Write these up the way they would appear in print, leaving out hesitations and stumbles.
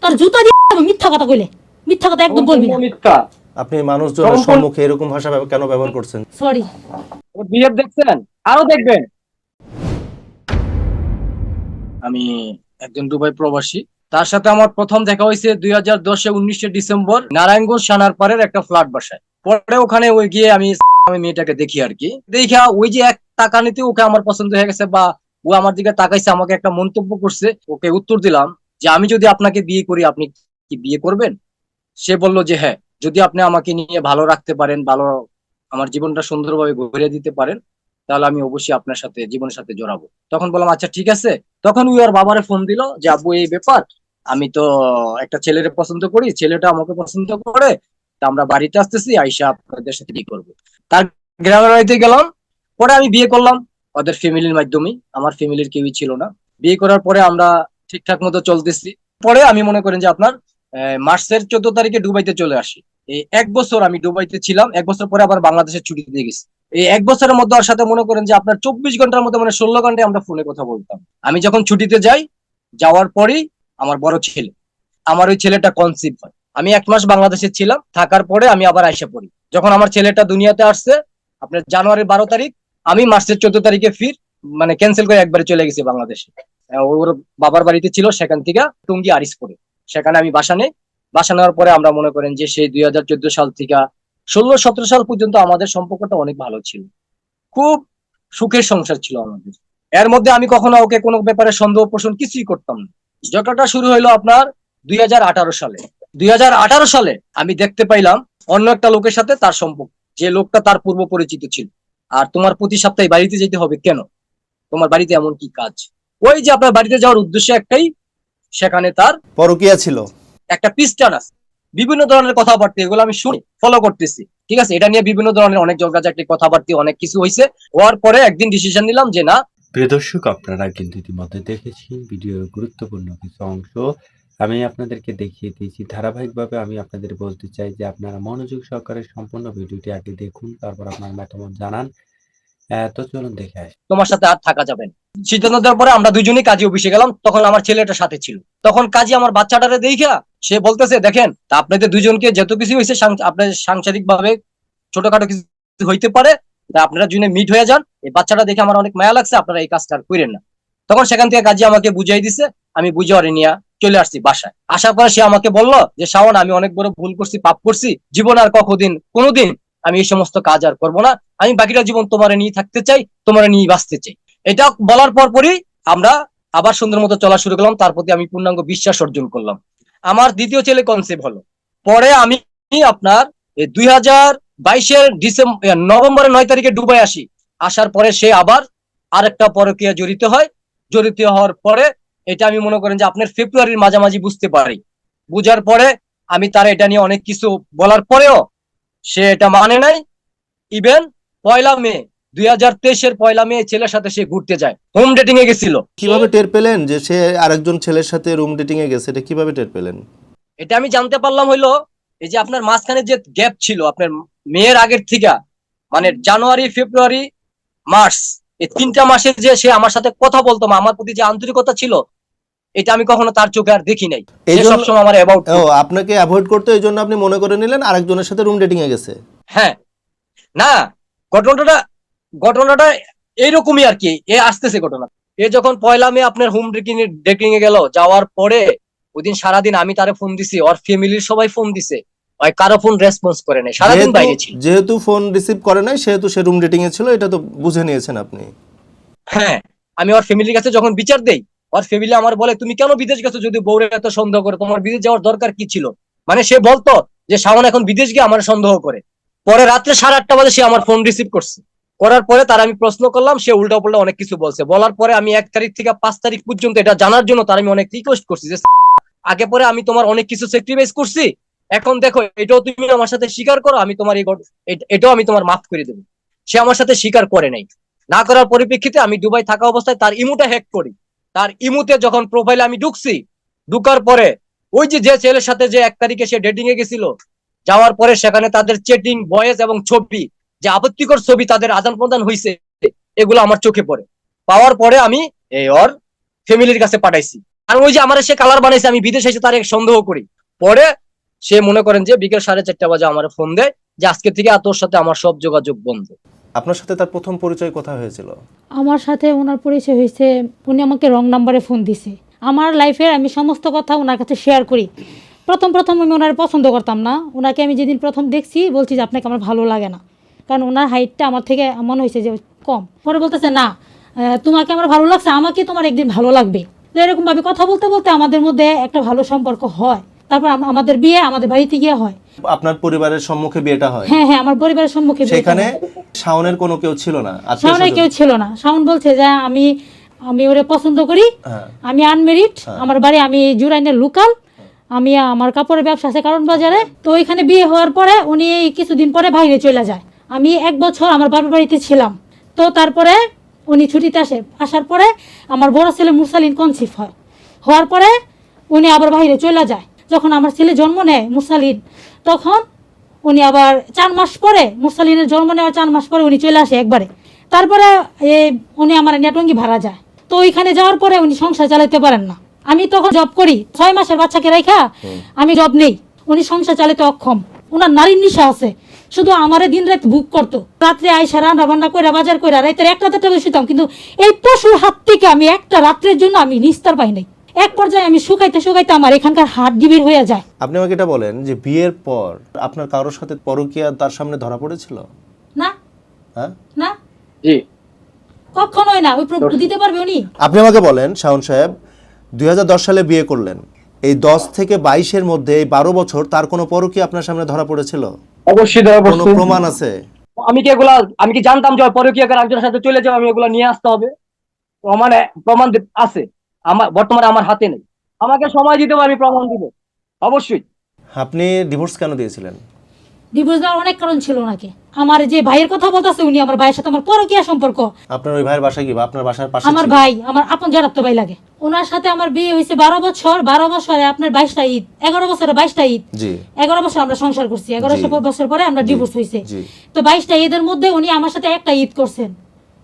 তোর জুতা দিয়ে মিথ্যা কথা কইলে, মিথ্যা কথা একদম বলবি না। মিথ্যা। আপনি মানুষজনের সম্মুখে এরকম ভাষা কেন ব্যবহার করছেন? সরি। ওর বিহেভ দেখছেন, আরো দেখবেন। আমি একজন দুবাই প্রবাসী, তার সাথে আমার প্রথম দেখা হয়েছে 2010-এ 19শে ডিসেম্বর নারায়ণগঞ্জ সানারপাড়ের একটা ফ্ল্যাট বাসায়। পরে ওখানে ওই গিয়ে আমি মেয়েটাকে দেখি আর কি, দেখা ওই যে এক তাকানিতে ওকে আমার পছন্দ হয়ে গেছে, বা ও আমার দিকে তাকাইছে, আমাকে একটা মন্তব্য করছে। ওকে উত্তর দিলাম যে আমি যদি আপনাকে বিয়ে করি আপনি কি বিয়ে করবেন? সে বলল যে হ্যাঁ, যদি আপনি আমাকে নিয়ে ভালো রাখতে পারেন, ভালো আমার জীবনটা সুন্দরভাবে গড়ে দিতে পারেন, তাহলে আমি অবশ্যই আপনার সাথে জীবনের সাথে জড়াবো। তখন বললাম আচ্ছা ঠিক আছে। তখন ওই ওর বাবারে ফোন দিল যে আব্বু এই ব্যাপার, আমি তো একটা ছেলের পছন্দ করি, ছেলেটা আমাকে পছন্দ করে, তা আমরা বাড়িতে আসতেছি, আইসা আপনাদের সাথে বিয়ে করবো। তার গ্রামের বাড়িতে গেলাম। পরে আমি বিয়ে করলাম ওদের ফ্যামিলির মাধ্যমেই, আমার ফ্যামিলির কেউই ছিল না। বিয়ে করার পরে আমরা ঠিকঠাক মতো চলতেছি। পরে আমি মনে করেন যে আপনার মার্চের 14 তারিখে দুবাইতে চলে আসি। এই 1 বছর আমি দুবাইতে ছিলাম, 1 বছর পরে আবার বাংলাদেশের ছুটি দিয়ে গেছি। এই 1 বছরের মধ্যে ওর সাথে মনে করেন যে আপনার 24 ঘন্টার মধ্যে মানে 16 ঘন্টায় আমরা ফোনে কথা বলতাম। আমি যখন ছুটিতে যাই, যাওয়ার পরেই আমার বড় ছেলে, আমার ওই ছেলেটা কনসিভ হয়। আমি 1 মাস বাংলাদেশে ছিলাম, থাকার পরে আমি আবার আইসা পড়ি। যখন আমার ছেলেটা দুনিয়াতে আসছে আপনার জানুয়ারির 12 তারিখ, আমি মার্চের 14 তারিখে মানে ক্যান্সেল করে একবারে চলে গেছি বাংলাদেশে। ওর বাবার বাড়িতে ছিল, সেখান থেকে টঙ্গী আরিসপুরে, সেখানে আমি বাসা নেই। বাসা নেওয়ার পরে আমরা মনে করেন যে সেই 2014 সাল থেকে 16-17 সাল পর্যন্ত আমাদের সম্পর্কটা অনেক ভালো ছিল, খুব সুখের সংসার ছিল আমাদের। এর মধ্যে আমি কখনো ওকে কোনো ব্যাপারে সন্দেহ পোষণ কিছুই করতাম না। ঝগড়াটা শুরু হইলো আপনার 2018 সালে। 2018 সালে আমি দেখতে পাইলাম অন্য একটা লোকের সাথে তার সম্পর্ক, যে লোকটা তার পূর্ব পরিচিত ছিল। আর তোমার প্রতি সপ্তাহে বাড়িতে যেতে হবে কেন? তোমার বাড়িতে এমন কি কাজ? ওই যে আপনার বাড়িতে যাওয়ার উদ্দেশ্য একটাই, সেখানে তার পরকীয়া ছিল। একটা পিস্টান আছে, বিভিন্ন ধরনের কথাবার্তা, এগুলো আমি শুনি, ফলো করতেছি। ঠিক আছে, এটা নিয়ে বিভিন্ন ধরনের অনেক ঝগড়াঝাটি, কথাবার্তা, অনেক কিছু হয়েছে। হওয়ার পরে একদিন ডিসিশন নিলাম যে না। প্রিয় দর্শক, আপনারা কিন্তু ইতিমধ্যে দেখেছেন ভিডিওর গুরুত্বপূর্ণ কিছু অংশ আমি আপনাদেরকে দেখিয়ে দিয়েছি। ধারাবাহিকভাবে আমি আপনাদের বলতে চাই যে আপনারা মনোযোগ সহকারে সম্পূর্ণ ভিডিওটি আগে দেখুন, তারপর আপনার মতামত জানান। তো চলুন দেখে আসি। তোমার সাথে আর থাকা যাবে না সিদ্ধান্ত দেওয়ার পরে আমরা দুজনেই কাজী অফিসে গেলাম। তখন আমার ছেলেটা সাথে ছিল। তখন কাজী আমার বাচ্চাটারে দেখা সে বলতেছে দেখেন, তা আপনাদের দুজনকে যত কিছু হয়েছে আপনাদের সাংসারিক ভাবে ছোটখাটো কিছু হইতে পারে, তা আপনারা দুজনে মিট হয়ে যান। এই বাচ্চাটা দেখে আমার অনেক মায়া লাগছে, আপনারা এই কাজটা করেন না। তখন সেখান থেকে কাজী আমাকে বুঝাই দিছে। আমি বুঝে ওরে নিয়ে চলে আসছি বাসায়। আসার পরে সে আমাকে বললো যে শাওন, আমি অনেক বড় ভুল করছি, পাপ করছি, জীবন আর কোনোদিন আমি এই সমস্ত কাজ আর করবো না। আমি বাকিটা জীবন তোমার নিয়ে থাকতে চাই, তোমার নিয়ে বাঁচতে চাই। এটা বলার পরই আমরা আবার সুন্দর মতো চলা শুরু করলাম। তার প্রতি আমি পূর্ণাঙ্গ বিশ্বাস অর্জন করলাম। আমার দ্বিতীয় ছেলে কনসেপ্ট হলো। পরে আমি আপনার 2022-এর নভেম্বরের 9 তারিখে দুবাই আসি। আসার পরে সে আবার আরেকটা পরকীয়া জড়িত হয়। জড়িত হওয়ার পরে এটা আমি মনে করেন যে আপনার ফেব্রুয়ারির মাঝামাঝি বুঝতে পারি। বুঝার পরে আমি তার এটা নিয়ে অনেক কিছু বলার পরেও সে এটা মানে নাই। ইভেন 1 মে 2023-এর 1 মে ছেলের সাথে সে ঘুরতে যায়, হোম ডেটিং এ গেছিল। কিভাবে টের পেলেন যে সে আরেকজন ছেলের সাথে রুম ডেটিং এ গেছে? এটা কিভাবে টের পেলেন? এটা আমি জানতে পারলাম হইলো এই যে আপনার মাঝখানে যে গ্যাপ ছিল আপনার মেয়ের আগের থেকে, মানে জানুয়ারি, ফেব্রুয়ারি, মার্চ, এই 3টা মাসে যে সে আমার সাথে কথা বলতো, আমার প্রতি যে আন্তরিকতা ছিল, এটা আমি কখনো তার চোখে আর দেখি নাই। এই সে জন্য সবসময় আমার অ্যাবাউট আপনাকে অ্যাভয়েড করতে, এই জন্য আপনি মনে করে নিলেন আরেকজনের সাথে রুম ডেটিং এ গেছে। হ্যাঁ, না, ঘটনাটা এইরকমই আর কি। এ আসতেছে ঘটনা। এ যখন 1 মে আপনার হোম ডেটিং এ গেল, যাওয়ার পরে ওই দিন সারাদিন আমি তারে ফোন দিছি, ওর ফ্যামিলির সবাই ফোন দিছে, ওই কারো ফোন রেসপন্স করে নাই, সারাদিন বাইরে ছিল। যেহেতু ফোন রিসিভ করে নাই, সেহেতু সে রুম ডেটিং এ ছিল, এটা তো বুঝে নিয়েছেন আপনি। হ্যাঁ, আমি ওর ফ্যামিলির কাছে যখন বিচার দেই, ওর ফ্যামিলি আমার বলে তুমি কেন বিদেশ গেছো? যদি বউরে এত সন্দেহ করে, তোমার বিদেশ যাওয়ার দরকার কি ছিল? মানে সে বলতো যে শাওন এখন বিদেশ গিয়ে আমার সন্দেহ করে। পরে রাত্রে 8:30 বাজে সে আমার ফোন রিসিভ করছে। করার পরে তার আমি প্রশ্ন করলাম, সে উল্টা পাল্টা অনেক কিছু বলছে। বলার পরে আমি 1 তারিখ থেকে 5 তারিখ পর্যন্ত এটা জানার জন্য তার আমি অনেক রিকোয়েস্ট করছি যে আগে পরে আমি তোমার অনেক কিছু স্যাক্রিফাইস করছি, এখন দেখো এটাও তুমি আমার সাথে স্বীকার করো, আমি তোমার এটাও আমি তোমার মাফ করে দেবো। সে আমার সাথে স্বীকার করে নাই। না করার পরিপ্রেক্ষিতে আমি দুবাই থাকা অবস্থায় তার ইমুটা হ্যাক করি। তার ইমুতে যখন প্রোফাইলে আমি ঢুকছি, ঢুকার পরে ওই যে ছেলের সাথে যে 1 তারিখে সে ডেটিং এ গেছিল, যাওয়ার পরে সেখানে তাদের চ্যাটিং, ভয়েস এবং ছবি, যে আপত্তিকর ছবি তাদের আদান প্রদান হয়েছে, এগুলো আমার চোখে পড়ে। পাওয়ার পরে আমি এই ওর ফ্যামিলির কাছে পাঠাইছি। আর ওই যে আমার সে কালার বানাইছে, আমি বিদেশে এসে তার এক সন্দেহ করি। পরে সে মনে করেন যে বিকেল 4:30 বাজে আমার ফোন দেয় যে আজকে থেকে আর তোর সাথে আমার সব যোগাযোগ বন্ধ। আপনার সাথে তার প্রথম পরিচয় কোথায় হয়েছিল? আমার সাথে ওনার পরিচয় হয়েছে, উনি আমাকে রং নাম্বারে ফোন দিছে। আমার লাইফের আমি সমস্ত কথা ওনার কাছে শেয়ার করি। প্রথম আমি ওনার পছন্দ করতাম না। ওনাকে আমি যেদিন প্রথম দেখছি বলছি যে আপনাকে আমার ভালো লাগে না, কারণ ওনার হাইটটা আমার থেকে মনে হয়েছে যে কম। পরে বলতেছে না, তোমাকে আমার ভালো লাগছে, আমাকে তোমার একদিন ভালো লাগবে। তো এরকমভাবে কথা বলতে বলতে আমাদের মধ্যে একটা ভালো সম্পর্ক হয়। তারপর আমাদের বিয়ে আমাদের বাড়িতে গিয়ে হয়। আপনার পরিবারের সম্মুখে বিয়েটা হয়? হ্যাঁ, আমার পরিবারের সম্মুখে বিয়েটা সেখানে হয়। শাওনের কোনো কেউ ছিল না? শাওনের কেউ ছিল না। শাওন বলছে যে আমি ওরে পছন্দ করি, হ্যাঁ। আমি আনমেরিড, আমার বাড়ি আমি জুরাইনের লোকাল, আমি আমার কাপড়ের ব্যবসা আছে কারণ বাজারে। তো ওইখানে বিয়ে হওয়ার পরে উনি কিছুদিন পরে বাইরে চলে যায়। আমি 1 বছর আমার বাবার বাড়িতে ছিলাম। তো তারপরে উনি ছুটিতে আসার পরে আমার বড় ছেলে মুরসালিন কনসিভ হওয়ার পরে উনি আবার বাইরে চলে যায়। যখন আমার ছেলে জন্ম নেয় মুরসালিন, তখন উনি আবার 4 মাস পরে, মুরসালিনের জন্ম নেওয়ার 4 মাস পরে উনি চলে আসে একবারে। তারপরে উনি আমার নেটঙ্গি ভাড়া যায়। তো ওইখানে যাওয়ার পরে উনি সংসার চালাতে পারেন না। আমি তখন জব করি, 6 মাসের বাচ্চাকে রেখা আমি জব নেই। উনি সংসার চালাতে অক্ষম, ওনার নারীর নিশা আছে। শুধু আমারে দিন রাত বুক করতো, রাত্রে আইসা রান্না বান্না করে বাজার করে রাতের 1-1:30 শুতাম। কিন্তু এই পশুর হাত থেকে আমি একটা রাত্রের জন্য আমি নিস্তার পাই নাই। এক পর্যায়ে আমি শুকাইতে আমার এখানকার হাত ডিবির হয়ে যায়। আপনি আমাকে এটা বলেন যে বিয়ের পর আপনার কারোর সাথে পরকীয়া তার সামনে ধরা পড়েছিল? না, হ্যাঁ, না, জি, কখনোই না। ওই প্রুফ দিতে পারবে উনি? আপনি আমাকে বলেন শাওন সাহেব, 2010 সালে বিয়ে করলেন, এই 10 থেকে 22-এর মধ্যে এই 12 বছর তার কোনো পরকীয়া আপনার সামনে ধরা পড়েছিল? অবশ্যই ধরা পড়ছে। কোনো প্রমাণ আছে? আমি কি জানতাম যে পরকীয়া করে একজনের সাথে চলে যাও, আমি এগুলা নিয়ে আসতে হবে? প্রমাণ আছে, বর্তমানে আমার হাতে নেই। আমাকে সময় দিতে হবে, আমি প্রমাণ দিব অবশ্যই। আপনি ডিভোর্স কেন দিয়েছিলেন? ডিভোর্স দেওয়ার অনেক কারণ ছিল ওনাকে। আমার যে ভাইয়ের কথা বলতেছে, উনি আমার ভাইয়ের সাথে আমার পরকীয়া সম্পর্ক। আপনার ওই ভাইয়ের বাসা কি বা আপনার বাসার পাশে আমার ছিল? ভাই আমার আপন জারাত্ত ভাই লাগে। ওনার সাথে আমার বিয়ে হয়েছে 12 বছর। 12 বছরে আপনার 22টা ঈদ, 11 বছরে 22টা ঈদ। জি। 11 বছর আমরা সংসার করছি, 11 বছর পরে আমরা ডিভোর্স হয়েছে। জি। তো 22টা ঈদের মধ্যে উনি আমার সাথে একটা ঈদ করছেন।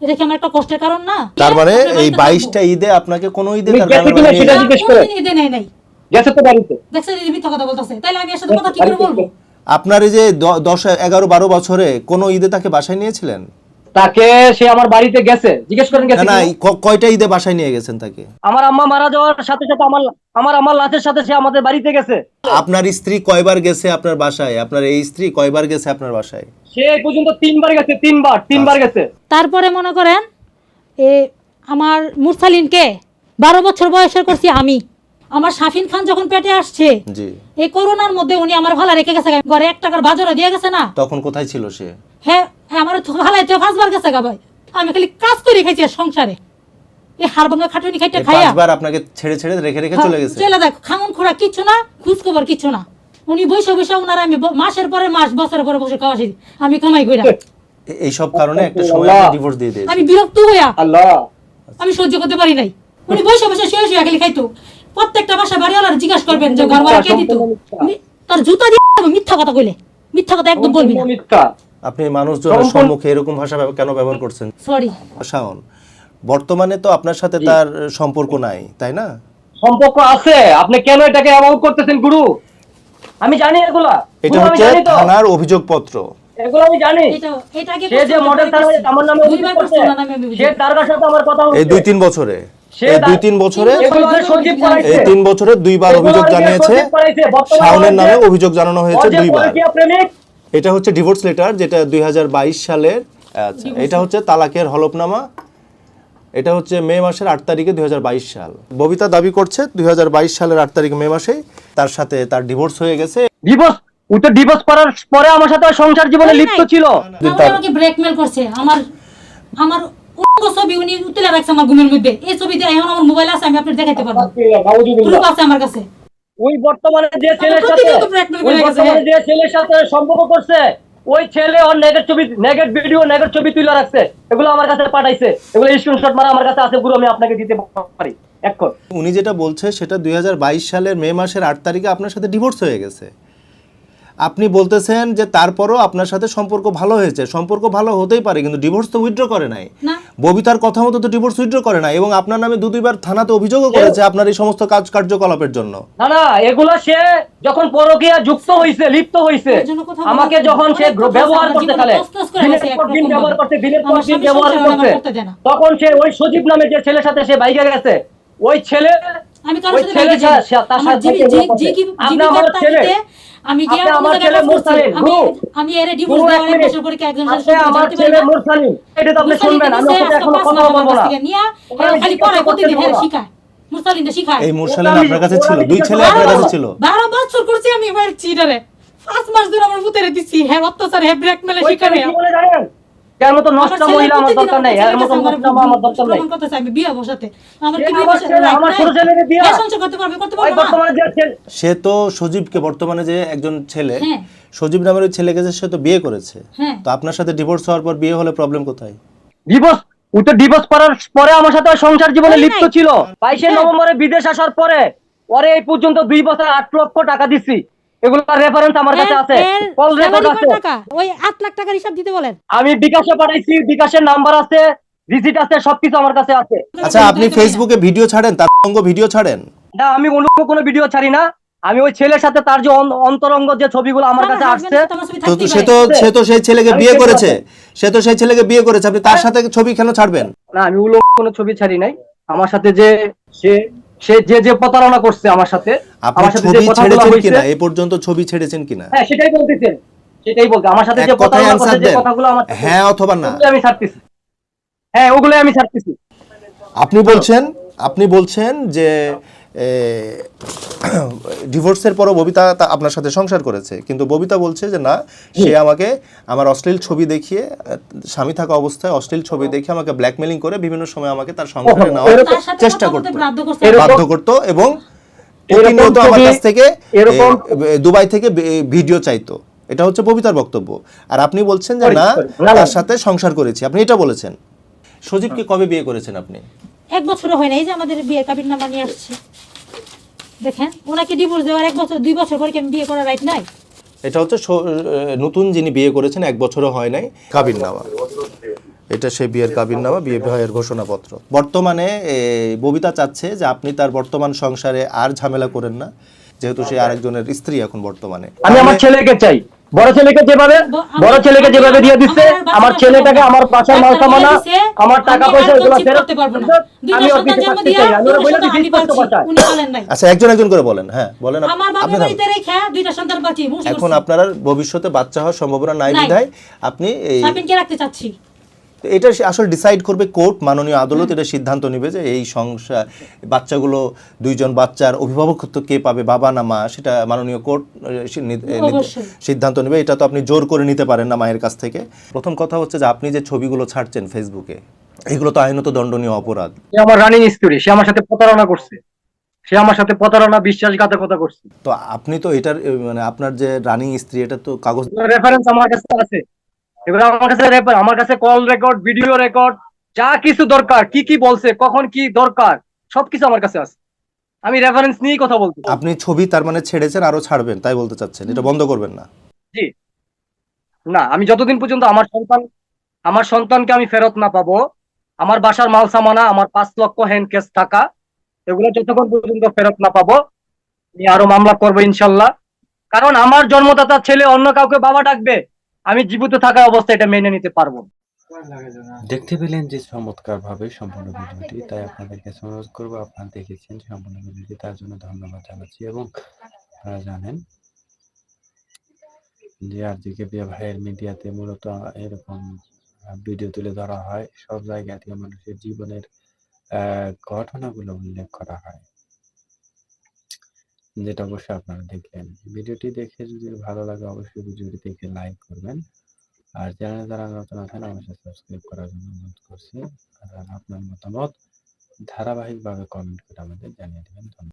এটা কি আমার একটা কষ্টের কারণ না? তার মানে এই 22টা ঈদে আপনাকে কোনো ঈদে তার গেছে গ্রামের কিনা বাড়ি সেটা নিয়ে- জিজ্ঞেস করে। কোনদিন ঈদে নেয় নাই। গেছে তো বাড়িতে। দেখছেন এই মিথ্যা কথা বলতেছে, তাইলে আমি এর সাথে কথা কি করে বলবো? আপনার এই যে 10, 11, 12 বছরে কোনো ঈদে তাকে বাসায় নিয়েছিলেন? তাকে সে আমার বাড়িতে গেছে, জিজ্ঞেস করেন গেছে না, কিনা? কয়টা ঈদে বাসায় নিয়ে গেছেন তাকে? আমার আম্মা মারা যাওয়ার সাথে সাথে আমার আম্মার লাশের সাথে সে আমাদের বাড়িতে গেছে। আপনার স্ত্রী কয়বার গেছে আপনার বাসায়? আপনার এই স্ত্রী কয়বার গেছে আপনার বাসায়? সে এই পর্যন্ত 3বার গেছে, 3বার গেছে। তারপরে মনে করেন আমার মুরসালিনকে 12 বছর বয়সের করছি আমি। আমার শাফিন খান যখন পেটে আসছে, জি। এই করোনার মধ্যে উনি আমার ভালা রেখে গেছে, ঘরে 1 টাকার বাজারও দিয়ে গেছে না। তখন কোথায় ছিল সে? হ্যাঁ, আমার ভালাইতে 5 বার গেছে গা ভাই। আমি খালি কাজ করে খাইছি আর সংসারে। এই হাড়ভাঙা খাটুনি খাইতে এই খাইয়া 5বার আপনাকে ছেড়ে ছেড়ে রেখে রেখে চলে গেছে? চলে দেখ, খাওন খোরা কিচ্ছু না, খোঁজ খবর কিচ্ছু না। উনি বসে বসে ওনার আমি মাসের পরে মাস, বছরের পরে বছর খাওয়াছি আমি কামাই কইরা। এইসব কারণে একটা সময় ডিভোর্স দিয়ে দিয়েছে। আমি বিরক্ত হইয়া আল্লাহ, আমি সহ্য করতে পারি নাই। উনি বসে বসে শুয়ে শুয়ে খালি খাইতো। প্রত্যেকটা বাসা বাড়িওয়ালার জিজ্ঞাসা করবেন যে ঘর ভাড়া কে দিত। তার জুতা দিয়ে মিথ্যা কথা কইলে, মিথ্যা কথা একদম বলবি না। মিথ্যা। আপনি মানুষজনের সম্মুখে এরকম ভাষা কেন ব্যবহার করছেন? সরি শাওন, বর্তমানে তো আপনার সাথে তার সম্পর্ক নাই, তাই না? সম্পর্ক আছে। আপনি কেন এটাকে অ্যাভয়েড করতেছেন গুরু? আমি জানি এগুলা। এটা গুরু, আমি হচ্ছে জানি তো। থানার অভিযোগপত্র। এগুলো আমি জানি। এটাকে সে যে মডেল থানায় আমার নামে অভিযোগ দুইবার করছে, করছে ওনার নামে অভিযোগ। সে তার সাথে আমার কথা এই হচ্ছে। 2-3 বছরে সে এই তার- 2-3 বছরে এগুলো আর সজীব করাইছে। এই 3 বছরে 2বার অভিযোগ জানিয়েছে। শাওনের নামে অভিযোগ জানানো হয়েছে 2বার। প্রেমিক। এটা হচ্ছে ডিভোর্স লেটার, যেটা 2022 সালের। আচ্ছা, এটা হচ্ছে তালাকের হলফনামা। এটা হচ্ছে মে মাসের 8 তারিখে 2022 সাল। ববিতা দাবি করছে 2022 সালের 8 তারিখ মে মাসে তার সাথে তার ডিভোর্স হয়ে গেছে। ডিভোর্স, ও তো ডিভোর্স করার পরে আমার সাথে সংসার জীবনে লিপ্ত ছিল। উনি আমাকে ব্ল্যাকমেল করছে। আমার অঙ্গ ছবি উনি তুলে রাখছে আমার ঘুমের মধ্যে। এই ছবিতে এখন আমার মোবাইল আছে, আমি আপনাদের দেখাইতে পারবো। প্রুফ আছে আমার কাছে। ওই বর্তমানে যে ছেলের সাথে প্রতিনিয়ত blackmail করে গেছে। যে ছেলের সাথে সম্পর্ক করছে, ওই ছেলে ওর নেগেট ভিডিও নেগেট ছবি তুলে রাখছে। এগুলো আমার কাছে পাঠাইছে। এগুলো স্ক্রিনশট মারা আমার কাছে আছে গুরু, আমি আপনাকে দিতে পারি এখন। উনি যেটা বলছে সেটা 2022 সালের মে মাসের 8 তারিখে আপনার সাথে ডিভোর্স হয়ে গেছে। আপনি বলতেছেন যে তারপরও আপনার সাথে সম্পর্ক ভালো হয়েছে, সম্পর্ক ভালো হতেই পারে, কিন্তু ডিভোর্স তো উইথড্র করে নাই। না ববিতার কথা মতো তো ডিভোর্স উইথড্র করে নাই, এবং আপনার নামে দুইবার থানাতে অভিযোগও করেছে আপনার এই সমস্ত কার্যকলাপের জন্য। না না, এগুলো সে যখন পরকীয়া যুক্ত হইছে, লিপ্ত হইছে, ওর জন্য কোথাও আমাকে বলা যখন সে অনেক কথা আছে, ব্যবহার আমার করতে জীবনে চালে, তছনছ করে দিনের গেছে পর দিন একরকম ব্যবহার ভাবে। করতে, দিনের পর আমার দিন স্বামী ব্যবহার সংসার আমার করতে, করতে দেয় না। তখন সে ওই সজীব নামে যে ছেলের সাথে সে বাইকে গেছে, ওই ছেলে আমি কারোর ওই সাথে ছেলে বাইকে যাই না। তার আমার সাথে এগুলো করছে। আপনি আমার জীবিকার ছেলে, তাগিদে আমি গিয়ে আপনি অন্য আমার জায়গায় ছেলে কাজ করছি। মুরসালিন, আমি গুরু, আমি এর ডিভোর্স গুরু, দেওয়ার এক এক মিনিট। বছর পরে কি একজনের সাথে আপনি সম্পর্ক আমার জানতে পারি ছেলে না? মুরসালিন, এটা তো আপনি মুরসালিনকে শুনবেন, আমি দিছে আপনার আজকে কোনো 5 কথা মাস আমার বলবো কাছ না। থেকে নিয়া ওখানে আমি খালি জিজ্ঞাসা পড়ায় করতে প্রতিদিন দেবো হেরে না। শিখায়। মুরসালিনটা শিখায়। এই মুরসালিন আপনার কাছে ছিল, দুই ছেলে আপনার কাছে ছিল। 12 বছর করছি আমি এবার চিটারে। 5 মাস ধরে আমার পুতেরে দিছি। হ্যাঁ অত্যাচার, হ্যাঁ ব্ল্যাকমেলে ওই শিখাবে। ছেলে কি বলে জানেন? এর মতো আমার নষ্ট ছেলে মহিলা আমার প্রতিদিন দরকার নাই, এর মতো আমার নষ্ট মা আমার দরকার নাই। প্রমাণ করতেছে আমি বিয়ে বসাতে। আমার সে কি বিয়ে আমার বসাতে ছেলে, right আমার নাই? ছোট ছেলেকে বিয়ে। হ্যাঁ, সংসার করতে পারবে, করতে ওই পারবে না? বর্তমানে যে ছেলে, সে তো সজীবকে, বর্তমানে যে একজন ছেলে, হ্যাঁ। সজীব নামের ওই ছেলেকে যে সে তো বিয়ে করেছে, হ্যাঁ। তো আপনার সাথে ডিভোর্স হওয়ার পর বিয়ে হলে প্রবলেম কোথায়? ডিভোর্স, ও তো ডিভোর্স করার পরে আমার সাথে সংসার জীবনে করে লিপ্ত নাই। ছিল। 22শে হ্যাঁ। নভেম্বরে বিদেশ আসার পরে ওরে এই পর্যন্ত 2 বছর 8 লক্ষ টাকা দিছি, এগুলোর রেফারেন্স আমার কাছে আছে, এর কল রেকর্ড salary আছে। কয় টাকা? ওই 8 লাখ টাকার হিসাব দিতে বলেন। আমি বিকাশে পাঠাইছি, বিকাশের নাম্বার আছে, রিসিট আছে, সবকিছু আমার কাছে আছে। আচ্ছা, আপনি ফেসবুকে ভিডিও ছাড়েন, তার সঙ্গ ভিডিও ছাড়েন? না, আমি অন্য কোনো ভিডিও ছাড়ি না। আমি ওই ছেলের সাথে তার যে অন্তরঙ্গ যে ছবিগুলো আমার কাছে আসছে, তো সে তো সেই ছেলেকে বিয়ে করেছে, সে তো সেই ছেলেকে বিয়ে করেছে, আপনি তার সাথে ছবি কেন ছাড়বেন? না আমি ওগুলো কোনো ছবি ছাড়ি নাই। আমার সাথে যে সে সে যে প্রতারণা করছে আমার সাথে, আপনি আমার সাথে যে ছবি কথাগুলো ছেড়েছেন হয়েছে, কিনা, এই পর্যন্ত ছবি ছেড়েছেন কিনা? হ্যাঁ সেটাই বলতেছেন, সেটাই বলতে আমার সাথে এক যে কথায় প্রতারণা অ্যানসার করছে, যে দেন, কথাগুলো আমার সাথে, হ্যাঁ অথবা না। ওগুলো আমি ছাড়তেছি। হ্যাঁ ওগুলো আমি ছাড়তেছি। আপনি বলছেন যে ডিভোর্সের পরও ববিতা আপনার সাথে সংসার করেছে, কিন্তু ববিতা বলছে যে না, সে আমাকে আমার অশ্লীল ছবি দেখিয়ে, স্বামী থাকা অবস্থায় অশ্লীল ছবি দেখিয়ে আমাকে ব্ল্যাকমেলিং করে বিভিন্ন সময় আমাকে তার সংসারে নেওয়ার চেষ্টা করতো, বাধ্য করতো, এবং প্রতিনিয়ত আমার কাছ থেকে দুবাই থেকে ভিডিও চাইতো। এটা হচ্ছে ববিতার বক্তব্য। আর আপনি বলছেন যে না, তার সাথে সংসার করেছি, আপনি এটা বলেছেন। সজীবকে কবে বিয়ে করেছেন আপনি? 1 বছরও হয় না, এই যে আমাদের বিয়ের কাবিন নামা নিয়ে আসছি। দেখেন, ওনাকে ডিভোর্স দেওয়ার 1 বছর 2 বছর পরে কি আমি বিয়ে করার রাইট নাই? এটা হচ্ছে নতুন যিনি বিয়ে করেছেন, 1 বছরও হয় নাই, কাবিননামা। এটা সেই বিয়ের কাবিননামা, বিয়ে বিবাহের ঘোষণাপত্র। বর্তমানে ববিতা চাচ্ছে যে আপনি তার বর্তমান সংসারে আর ঝামেলা করেন না, যেহেতু সে আরেকজনের স্ত্রী এখন বর্তমানে। আমি আমার ছেলেকে চাই, বড় ছেলেকে যেভাবে দিয়ে দিচ্ছে, আমার ছেলেটাকে আমার বাসার মাল সামানা, আমার টাকা পয়সা এগুলো ফেরত আমি ওর কিছু করতে চাই না। আমি ওরা বলে দিচ্ছি স্পষ্ট কথায়। আচ্ছা, একজন করে বলেন। হ্যাঁ বলেন। আমার বাবার আপনি বাড়িতে রেখে 2টা সন্তান পাচ্ছি, এখন আপনার ভবিষ্যতে বাচ্চা হওয়ার সম্ভাবনা নাই নাই। বিধায় আপনি সাবিনকে রাখতে চাচ্ছি। এটা আসলে ডিসাইড করবে কোর্ট, মাননীয় আদালত এটা সিদ্ধান্ত নেবে যে এই সংসার বাচ্চাগুলো, 2 জন বাচ্চার অভিভাবকত্ব কে পাবে, বাবা না মা, সেটা মাননীয় কোর্ট সিদ্ধান্ত নেবে। এটা তো আপনি জোর করে নিতে পারেন না মায়ের কাছ থেকে। প্রথম কথা হচ্ছে যে আপনি যে ছবিগুলো ছাড়ছেন ফেসবুকে, এগুলো তো আইনত দণ্ডনীয় অপরাধ। সে আমার রানিং স্টোরি, সে আমার সাথে প্রতারণা করছে, সে আমার সাথে প্রতারণা, বিশ্বাসঘাতকতা করছে। তো আপনি তো এটার মানে আপনার যে রানিং স্ত্রী, এটা তো কাগজ রেফারেন্স আমার কাছে আছে, এগুলো আমার কাছে আমার কাছে কল রেকর্ড, ভিডিও রেকর্ড, যা কিছু দরকার, কি বলছে, কখন কি দরকার, সবকিছু আমার কাছে আছে। আমি রেফারেন্স নিয়েই কথা বলতে। আপনি ছবি তার মানে ছেড়েছেন, আরো ছাড়বেন তাই বলতে চাচ্ছেন, এটা বন্ধ করবেন না? জি না, আমি যতদিন পর্যন্ত আমার সন্তানকে আমি ফেরত না পাবো, আমার বাসার মাল সামানা, আমার 5 লক্ষ হ্যান্ড ক্যাশ টাকা, এগুলো যতক্ষণ পর্যন্ত ফেরত না পাবো, আমি আরো মামলা করবো ইনশাল্লাহ। কারণ আমার জন্মদাতা ছেলে অন্য কাউকে বাবা ডাকবে, আমি জীবিত থাকা অবস্থায় এটা মেনে নিতে পারবো না। দেখতে পেলেন যে চমৎকার ভাবে সম্পূর্ণ ভিডিওটি, তাই আপনাদের কাছে অনুরোধ করবো, আপনারা দেখেছেন সম্পূর্ণ ভিডিওটি, তার জন্য ধন্যবাদ জানাচ্ছি। এবং আপনারা জানেন যে আরজিকে বিয়ে ভাইয়ের মিডিয়াতে মূলত এরকম ভিডিও তুলে ধরা হয়, সব জায়গা থেকে মানুষের জীবনের ঘটনাগুলো উল্লেখ করা হয়, যেটা অবশ্যই আপনারা দেখলেন। ভিডিওটি দেখে যদি ভালো লাগে অবশ্যই ভিডিওটি দেখে লাইক করবেন, আর চ্যানেলে যারা নতুন আছেন অবশ্যই সাবস্ক্রাইব করার জন্য অনুরোধ করছি। আর আপনার মতামত ধারাবাহিকভাবে কমেন্ট করে আমাদের জানিয়ে দেবেন। ধন্যবাদ।